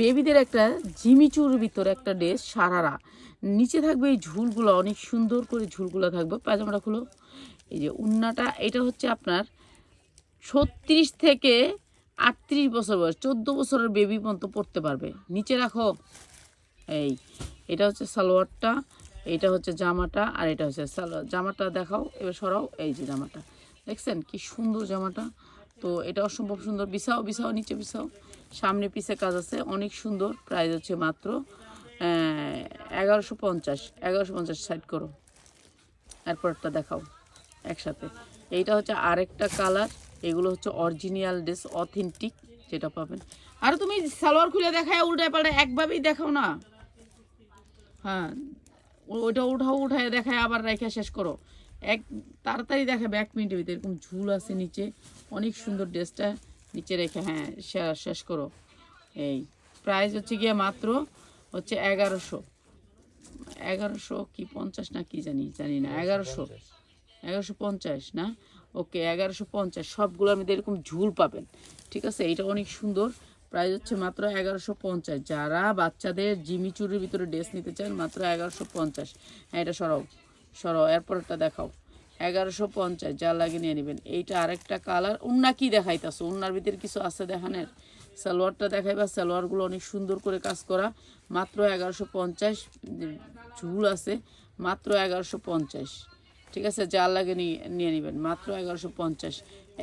বেবিদের একটা জিমিচুর ভিতরে একটা ড্রেস সারারা, নিচে থাকবে এই ঝুলগুলো, অনেক সুন্দর করে ঝুলগুলো থাকবে। পায়জামাটা খুলো। এই যে উন্নাটা, এটা হচ্ছে আপনার 36 থেকে 38 বছর বয়স, 14 বছরের বেবি পর্যন্ত পড়তে পারবে। নিচে রাখো। এই এটা হচ্ছে সালোয়ারটা, এটা হচ্ছে জামাটা, আর এটা হচ্ছে সালোয়ার। জামাটা দেখাও, এবার সরাও। এই যে জামাটা দেখছেন কি সুন্দর জামাটা। তো এটা অসম্ভব সুন্দর। বিছাও বিছাও, নিচে বিছাও। সামনে পিছে কাজ আছে, অনেক সুন্দর। প্রাইস হচ্ছে মাত্র 1150। 1150 সাইড করো। এরপরটা দেখাও একসাথে। এইটা হচ্ছে আরেকটা কালার। এগুলো হচ্ছে অরিজিনাল ড্রেস, অথেন্টিক যেটা পাবেন। আর তুমি সালোয়ার খুলে দেখায় উল্টায় পাল্টা একভাবেই দেখাও না। হ্যাঁ, ওইটা উঠাও, উঠায় দেখায় আবার রেখে শেষ করো। এক তাড়াতাড়ি দেখাবে 1 মিনিটের ভিতরে। এরকম ঝুল আছে নিচে, অনেক সুন্দর ড্রেসটা। নিচে রেখে হ্যাঁ শেষ করো। এই প্রাইস হচ্ছে গিয়ে মাত্র হচ্ছে 1100। 1100 কি 50 না কি জানি না। 1100, 1150 না। ওকে 1150। সবগুলোর মধ্যে এরকম ঝুল পাবেন। ঠিক আছে, এটা অনেক সুন্দর। প্রাইস হচ্ছে মাত্র 1150। যারা বাচ্চাদের জিমিচুরির ভিতরে ড্রেস নিতে চান, মাত্র 1150। হ্যাঁ, এটা সরাও সরাও। এরপরটা দেখাও। 1150 যা লাগে নিয়ে নেবেন। এইটা আরেকটা কালার। উন্না কি দেখাইতেছো? উন্নার ভিতরে কিছু আছে দেখানের? সালোয়ারটা দেখাইবা। সালোয়ারগুলো অনেক সুন্দর করে কাজ করা। মাত্র 1150। ঝুল আছে মাত্র 1150। ঠিক আছে, যা লাগে নিয়ে নেবেন। মাত্র 1150।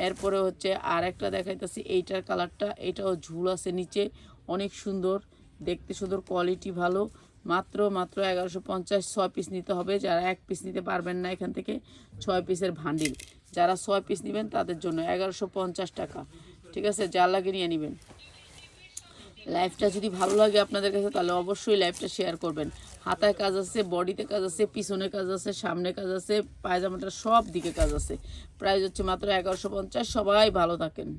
এরপরে হচ্ছে আর একটা দেখাইতেছি, এইটার কালারটা। এটাও ঝুল আছে নিচে, অনেক সুন্দর দেখতে, সুন্দর, কোয়ালিটি ভালো। মাত্র 1150। 6 পিস নিতে হবে। যারা 1 পিস নিতে পারবেন না, এখান থেকে 6 পিসের ভান্ডিল। যারা 6 পিস নেবেন তাদের জন্য 1150 টাকা। ঠিক আছে, যা লাগে নিয়ে নেবেন। লাইফটা যদি ভালো লাগে আপনাদের কাছে, তাহলে অবশ্যই লাইফটা শেয়ার করবেন। হাতায় কাজ আছে, বডিতে কাজ আছে, পিছনে কাজ আছে, সামনে কাজ আছে, পায়জামাটার সব দিকে কাজ আছে। প্রাইস হচ্ছে মাত্র 1150। সবাই ভালো থাকেন।